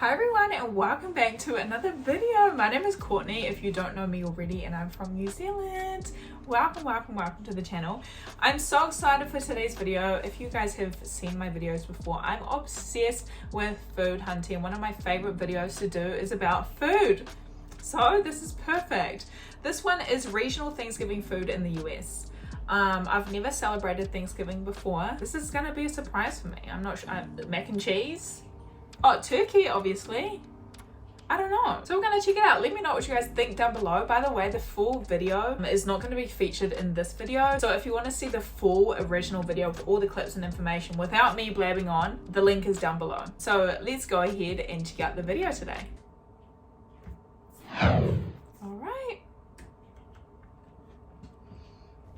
Hi everyone and welcome back to another video. My name is Courtney if you don't know me already, and I'm from New Zealand. Welcome to the channel. I'm so excited for today's video. If you guys have seen my videos before, I'm obsessed with food hunting. One of my favorite videos to do is about food. So this is perfect. This one is regional Thanksgiving food in the US. I've never celebrated Thanksgiving before. This is gonna be a surprise for me. I'm not sure. Mac and cheese. Oh, turkey, obviously. I don't know. So we're gonna check it out. Let me know what you guys think down below. By the way, the full video is not gonna be featured in this video. So if you wanna see the full original video with all the clips and information without me blabbing on, the link is down below. So let's go ahead and check out the video today. All right.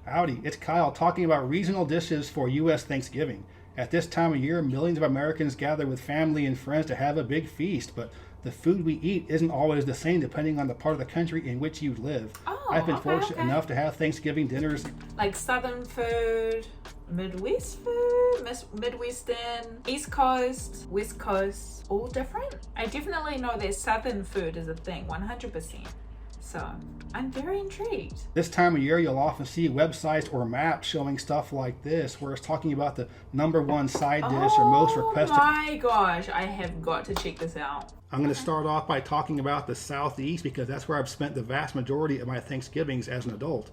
Howdy, it's Kyle talking about regional dishes for U.S. Thanksgiving. At this time of year, millions of Americans gather with family and friends to have a big feast, but the food we eat isn't always the same depending on the part of the country in which you live. I've been fortunate enough to have Thanksgiving dinners like Southern food, Midwest food, Midwestern, East Coast, West Coast, all different. I definitely know that Southern food is a thing, 100%. So I'm very intrigued. This time of year, you'll often see websites or maps showing stuff like this, where it's talking about the #1 side dish or most requested. Oh my gosh, I have got to check this out. I'm going to start off by talking about the Southeast because that's where I've spent the vast majority of my Thanksgivings as an adult.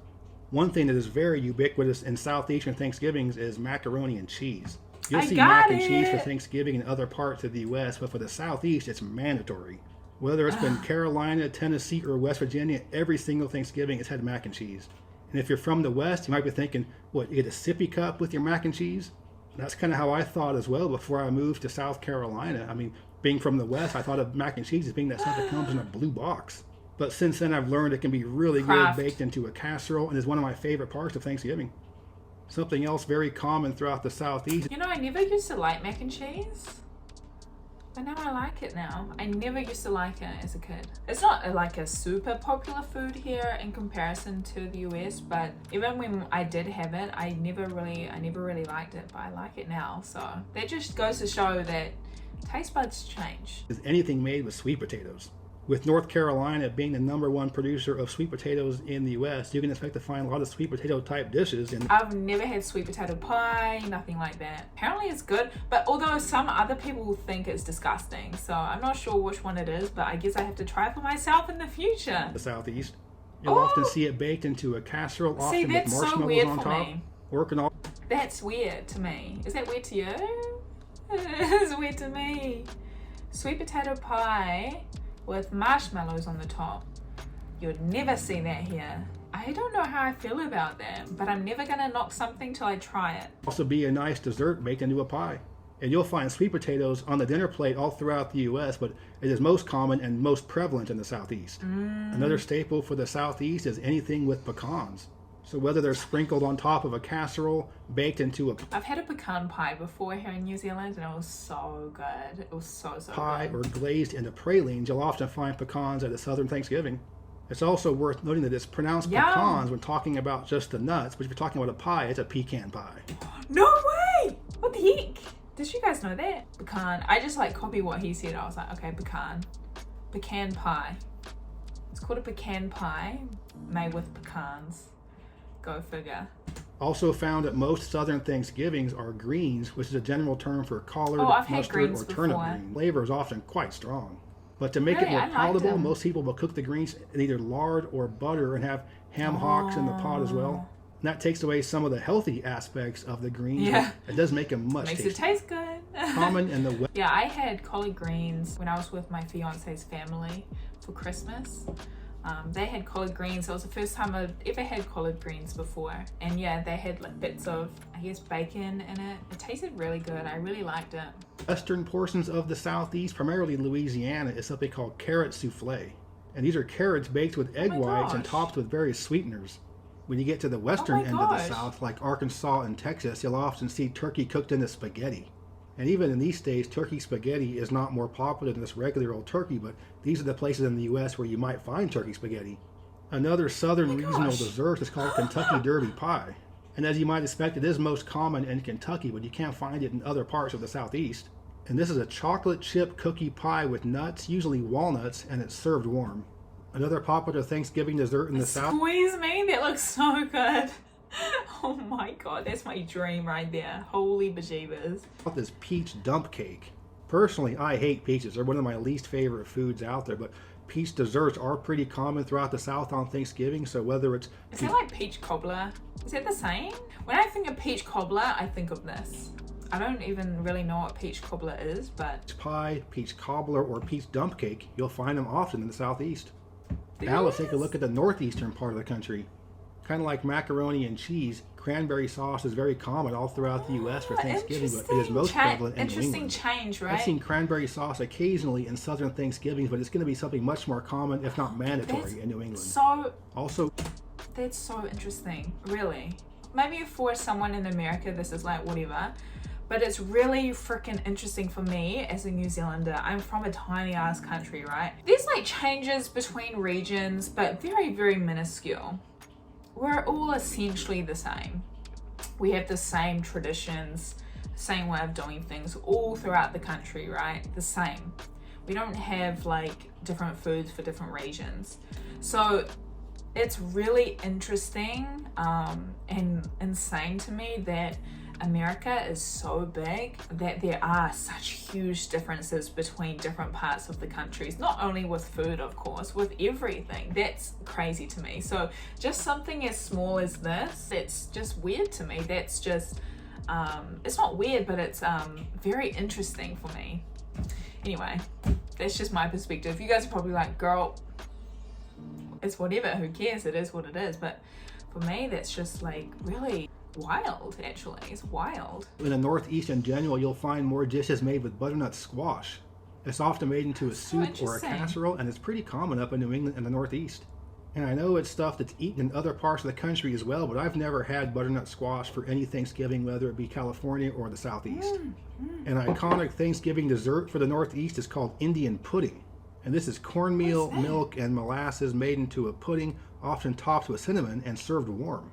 One thing that is very ubiquitous in Southeastern Thanksgivings is macaroni and cheese. You'll see mac and cheese for Thanksgiving in other parts of the U.S., but for the Southeast, it's mandatory. Whether it's been Carolina, Tennessee, or West Virginia, every single Thanksgiving it's had mac and cheese. And if you're from the West, you might be thinking, what, you get a sippy cup with your mac and cheese? And that's kind of how I thought as well before I moved to South Carolina. I mean, being from the West, I thought of mac and cheese as being that stuff that comes in a blue box. But since then, I've learned it can be really good baked into a casserole and is one of my favorite parts of Thanksgiving. Something else very common throughout the Southeast. You know, I never used to like mac and cheese. But now I like it now. I never used to like it as a kid. It's not like a super popular food here in comparison to the US, but even when I did have it, I never really liked it, but I like it now. So that just goes to show that taste buds change. Is anything made with sweet potatoes. With North Carolina being the #1 producer of sweet potatoes in the US, you can expect to find a lot of sweet potato type dishes. I've never had sweet potato pie, nothing like that. Apparently it's good, but although some other people think it's disgusting, so I'm not sure which one it is, but I guess I have to try it for myself in the future. The Southeast, you'll often see it baked into a casserole, often with marshmallows on top. Working all. That's weird to me. Is that weird to you? It's weird to me. Sweet potato pie with marshmallows on the top. You'd never see that here. I don't know how I feel about that, but I'm never gonna knock something till I try it. Also be a nice dessert baked into a pie. And you'll find sweet potatoes on the dinner plate all throughout the US, but it is most common and most prevalent in the Southeast. Another staple for the Southeast is anything with pecans. So whether they're sprinkled on top of a casserole, baked into a I've had a pecan pie before here in New Zealand and it was so good. It was so pie good. Or glazed into pralines, you'll often find pecans at a Southern Thanksgiving. It's also worth noting that it's pronounced pecans when talking about just the nuts, but if you're talking about a pie, it's a pecan pie. No way! What the heck? Did you guys know that? Pecan. I just like copy what he said. I was like, okay, pecan. Pecan pie. It's called a pecan pie made with pecans. Go figure. Also found at most Southern Thanksgivings are greens, which is a general term for collard, mustard, or turnip green. Flavor is often quite strong. But to make it more palatable, most people will cook the greens in either lard or butter and have ham hocks in the pot as well. And that takes away some of the healthy aspects of the greens. Yeah. It does make them much tastier. Makes it taste good. Common in the West. Yeah, I had collard greens when I was with my fiance's family for Christmas. They had collard greens. So it was the first time I've ever had collard greens before. And yeah, they had like bits of, I guess, bacon in it. It tasted really good. I really liked it. Western portions of the Southeast, primarily Louisiana, is something called carrot souffle. And these are carrots baked with egg whites and topped with various sweeteners. When you get to the western end of the South, like Arkansas and Texas, you'll often see turkey cooked into spaghetti. And even in these states, turkey spaghetti is not more popular than this regular old turkey, but these are the places in the U.S. where you might find turkey spaghetti. Another southern regional dessert is called Kentucky Derby pie. And as you might expect, it is most common in Kentucky, but you can't find it in other parts of the Southeast. And this is a chocolate chip cookie pie with nuts, usually walnuts, and it's served warm. Another popular Thanksgiving dessert in the South. Squeeze me, that looks so good. Oh my god, that's my dream right there. Holy bejeebers. This peach dump cake. Personally, I hate peaches. They're one of my least favorite foods out there, but peach desserts are pretty common throughout the South on Thanksgiving, so whether it's... Is that like peach cobbler? Is that the same? When I think of peach cobbler, I think of this. I don't even really know what peach cobbler is, but... Peach pie, peach cobbler, or peach dump cake, you'll find them often in the Southeast. Now let's take a look at the northeastern part of the country. Kind of like macaroni and cheese, cranberry sauce is very common all throughout the U.S. for Thanksgiving, but it is most prevalent in New England. Interesting change, right? I've seen cranberry sauce occasionally in southern Thanksgivings, but it's going to be something much more common, if not mandatory, in New England. That's so interesting, really. Maybe for someone in America, this is like whatever. But it's really freaking interesting for me as a New Zealander. I'm from a tiny ass country, right? There's like changes between regions, but very, very minuscule. We're all essentially the same. We have the same traditions, same way of doing things all throughout the country, right? The same. We don't have like different foods for different regions. So it's really interesting and insane to me that America is so big that there are such huge differences between different parts of the countries, not only with food, of course, with everything. That's crazy to me. So just something as small as this, it's just weird to me. That's just, it's not weird, but it's very interesting for me. Anyway, that's just my perspective. You guys are probably like, girl, it's whatever, who cares? It is what it is. But for me, that's just like really wild. Actually, it's wild. In the Northeast in general, you'll find more dishes made with butternut squash. It's often made into a soup or a casserole, and it's pretty common up in New England and the Northeast. And I know it's stuff that's eaten in other parts of the country as well, but I've never had butternut squash for any Thanksgiving, whether it be California or the Southeast. An iconic Thanksgiving dessert for the Northeast is called Indian pudding. And this is cornmeal, milk, and molasses made into a pudding, often topped with cinnamon and served warm.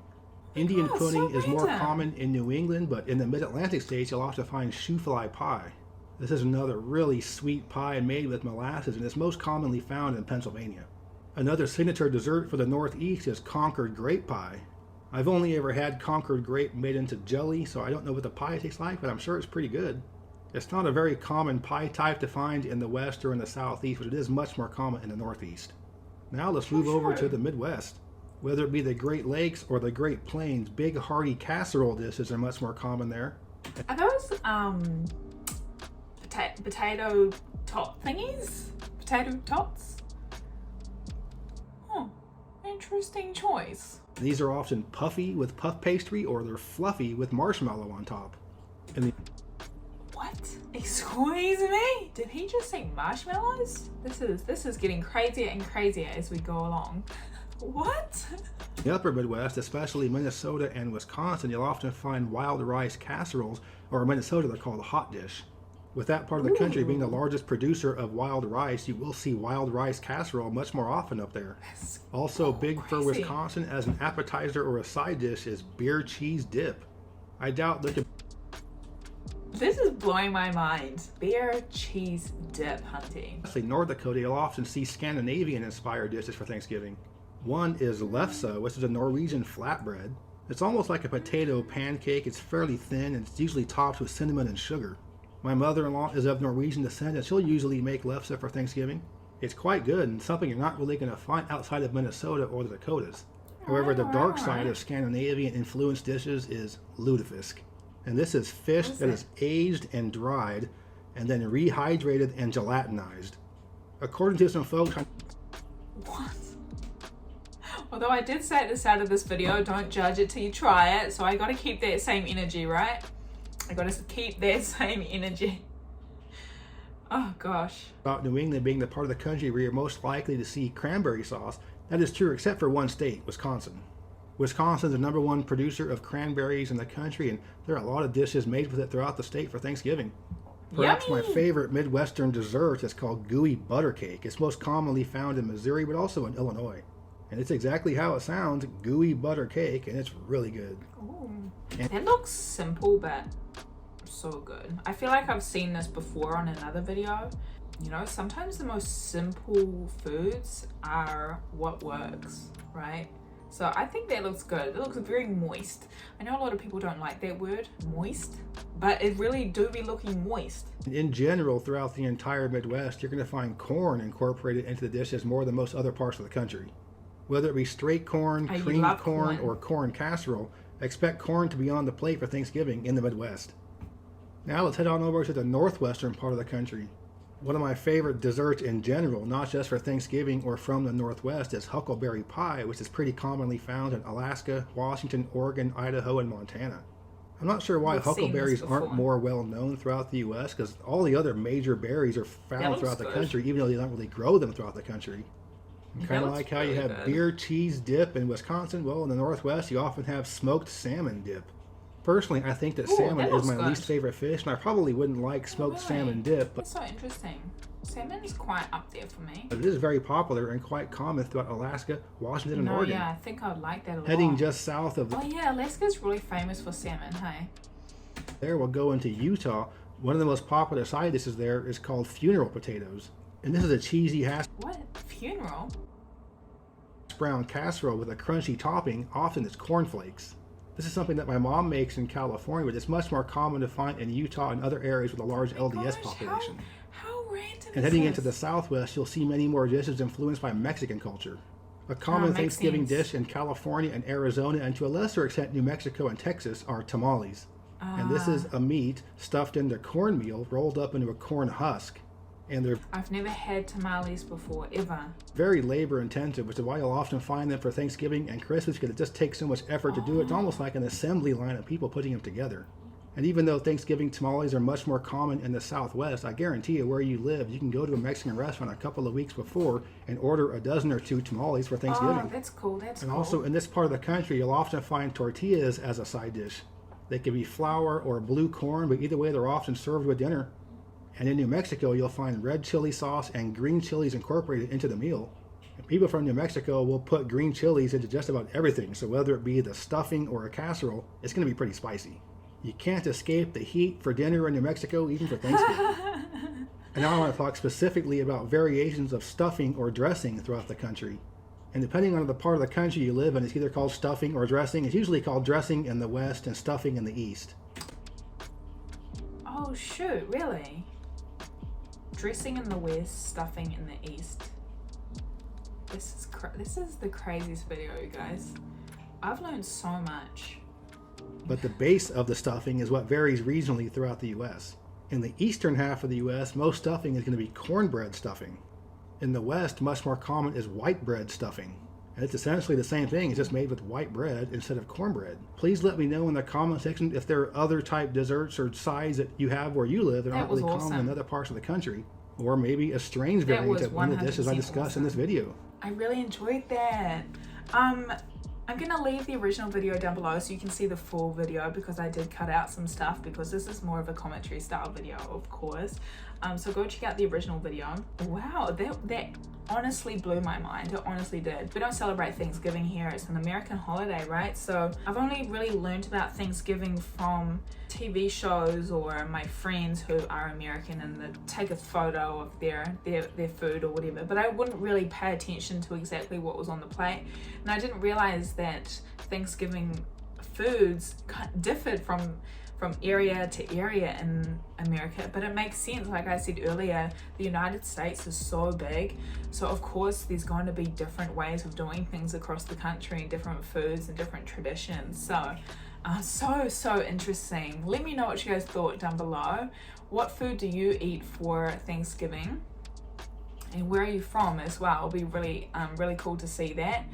Indian pudding is more common in New England, but in the mid-Atlantic states, you'll often find shoofly pie. This is another really sweet pie made with molasses, and it's most commonly found in Pennsylvania. Another signature dessert for the Northeast is Concord grape pie. I've only ever had Concord grape made into jelly, so I don't know what the pie tastes like, but I'm sure it's pretty good. It's not a very common pie type to find in the West or in the Southeast, but it is much more common in the Northeast. Now let's move over to the Midwest. Whether it be the Great Lakes or the Great Plains, big hearty casserole dishes are much more common there. Are those potato tot thingies? Potato tots? Oh, interesting choice. These are often puffy with puff pastry, or they're fluffy with marshmallow on top. What? Excuse me? Did he just say marshmallows? This is getting crazier and crazier as we go along. What? In the upper Midwest, especially Minnesota and Wisconsin, you'll often find wild rice casseroles, or in Minnesota they're called a hot dish. With that part of the country being the largest producer of wild rice, you will see wild rice casserole much more often up there. Also big for Wisconsin as an appetizer or a side dish is beer cheese dip. I doubt there could... This is blowing my mind. Beer cheese dip, hunty. In North Dakota, you'll often see Scandinavian-inspired dishes for Thanksgiving. One is Lefse, which is a Norwegian flatbread. It's almost like a potato pancake. It's fairly thin, and it's usually topped with cinnamon and sugar. My mother-in-law is of Norwegian descent, and she'll usually make Lefse for Thanksgiving. It's quite good, and something you're not really going to find outside of Minnesota or the Dakotas. However, the dark side of Scandinavian-influenced dishes is Lutefisk. And this is fish that is aged and dried, and then rehydrated and gelatinized. According to some folks... What? Although I did say at the start of this video, don't judge it till you try it, so I gotta keep that same energy, right? I gotta keep that same energy. Oh gosh. About New England being the part of the country where you're most likely to see cranberry sauce, that is true except for one state, Wisconsin. Wisconsin is the #1 producer of cranberries in the country, and there are a lot of dishes made with it throughout the state for Thanksgiving. Perhaps my favorite Midwestern dessert is called Gooey butter cake. It's most commonly found in Missouri, but also in Illinois. And it's exactly how it sounds, gooey butter cake, and it's really good. Ooh. That looks simple, but so good. I feel like I've seen this before on another video. You know, sometimes the most simple foods are what works, right? So I think that looks good. It looks very moist. I know a lot of people don't like that word, moist, but it really do be looking moist. In general, throughout the entire Midwest, you're going to find corn incorporated into the dishes more than most other parts of the country. Whether it be straight corn, creamed corn, or corn casserole, expect corn to be on the plate for Thanksgiving in the Midwest. Now let's head on over to the northwestern part of the country. One of my favorite desserts in general, not just for Thanksgiving or from the Northwest, is Huckleberry Pie, which is pretty commonly found in Alaska, Washington, Oregon, Idaho, and Montana. I'm not sure why huckleberries aren't more well known throughout the U.S. because all the other major berries are found throughout the country, even though they don't really grow them throughout the country. Kind of like how you have beer cheese dip in Wisconsin. Well, in the Northwest, you often have smoked salmon dip. Personally, I think that salmon is my least favorite fish, and I probably wouldn't like smoked salmon dip. But that's so interesting. Salmon is quite up there for me. It is very popular and quite common throughout Alaska, Washington, and Oregon. Yeah, I think I'd like that a lot. Heading just south of... Oh yeah, Alaska's really famous for salmon, hey? There we'll go into Utah. One of the most popular side dishes there is called funeral potatoes. And this is a cheesy hash... What? Funeral? ...brown casserole with a crunchy topping. Often it's cornflakes. This is something that my mom makes in California, but it's much more common to find in Utah and other areas with a large LDS population. How random and heading into the Southwest, you'll see many more dishes influenced by Mexican culture. A common Thanksgiving dish in California and Arizona, and to a lesser extent New Mexico and Texas, are tamales. And this is a meat stuffed into cornmeal, rolled up into a corn husk. And I've never had tamales before, ever. Very labor intensive, which is why you'll often find them for Thanksgiving and Christmas, because it just takes so much effort to do it. It's almost like an assembly line of people putting them together. And even though Thanksgiving tamales are much more common in the Southwest, I guarantee you where you live, you can go to a Mexican restaurant a couple of weeks before and order a dozen or two tamales for Thanksgiving. Oh, that's cool, that's cool. And also in this part of the country, you'll often find tortillas as a side dish. They can be flour or blue corn, but either way they're often served with dinner. And in New Mexico, you'll find red chili sauce and green chilies incorporated into the meal. And people from New Mexico will put green chilies into just about everything, so whether it be the stuffing or a casserole, it's going to be pretty spicy. You can't escape the heat for dinner in New Mexico, even for Thanksgiving. And now I want to talk specifically about variations of stuffing or dressing throughout the country. And depending on the part of the country you live in, it's either called stuffing or dressing. It's usually called dressing in the West and stuffing in the East. Oh shoot, really? Dressing in the West, stuffing in the East. This is the craziest video, you guys. I've learned so much. But the base of the stuffing is what varies regionally throughout the U.S. In the eastern half of the U.S., most stuffing is going to be cornbread stuffing. In the West, much more common is white bread stuffing. And it's essentially the same thing, it's just made with white bread instead of cornbread. Please let me know in the comment section if there are other type desserts or sides that you have where you live that aren't really common in other parts of the country. Or maybe a strange variant of one of the dishes I discussed in this video. I really enjoyed that. I'm gonna leave the original video down below so you can see the full video, because I did cut out some stuff because this is more of a commentary style video, of course. So go check out the original video. Wow, that honestly blew my mind. It honestly did. We don't celebrate Thanksgiving here. It's an American holiday, right? So I've only really learned about Thanksgiving from TV shows or my friends who are American, and they take a photo of their food or whatever, but I wouldn't really pay attention to exactly what was on the plate. And I didn't realize that Thanksgiving foods differed from area to area in America, but it makes sense. Like I said earlier, the United States is so big, so of course there's going to be different ways of doing things across the country, and different foods and different traditions. So so interesting. Let me know what you guys thought down below. What food do you eat for Thanksgiving, and where are you from as well? It'll be really cool to see that.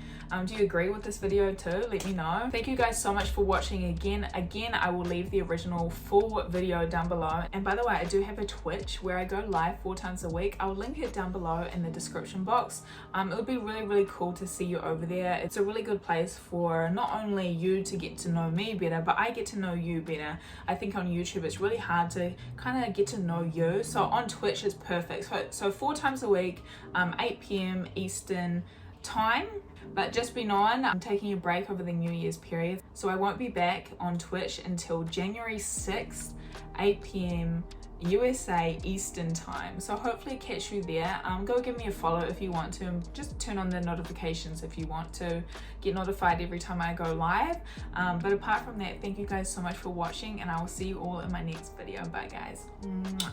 Do you agree with this video too? Let me know. Thank you guys so much for watching. Again, I will leave the original full video down below. And by the way, I do have a Twitch where I go live 4 times a week. I'll link it down below in the description box. It would be really cool to see you over there. It's a really good place for not only you to get to know me better, but I get to know you better. I think on YouTube it's really hard to kind of get to know you. So on Twitch it's perfect. So 4 times a week, 8 p.m. Eastern time. But just be known, I'm taking a break over the New Year's period, so I won't be back on Twitch until January 6th. 8 p.m. USA Eastern time. So hopefully catch you there. Go give me a follow if you want to, and just turn on the notifications if you want to get notified every time I go live. But apart from that, thank you guys so much for watching, and I will see you all in my next video. Bye guys. Mwah.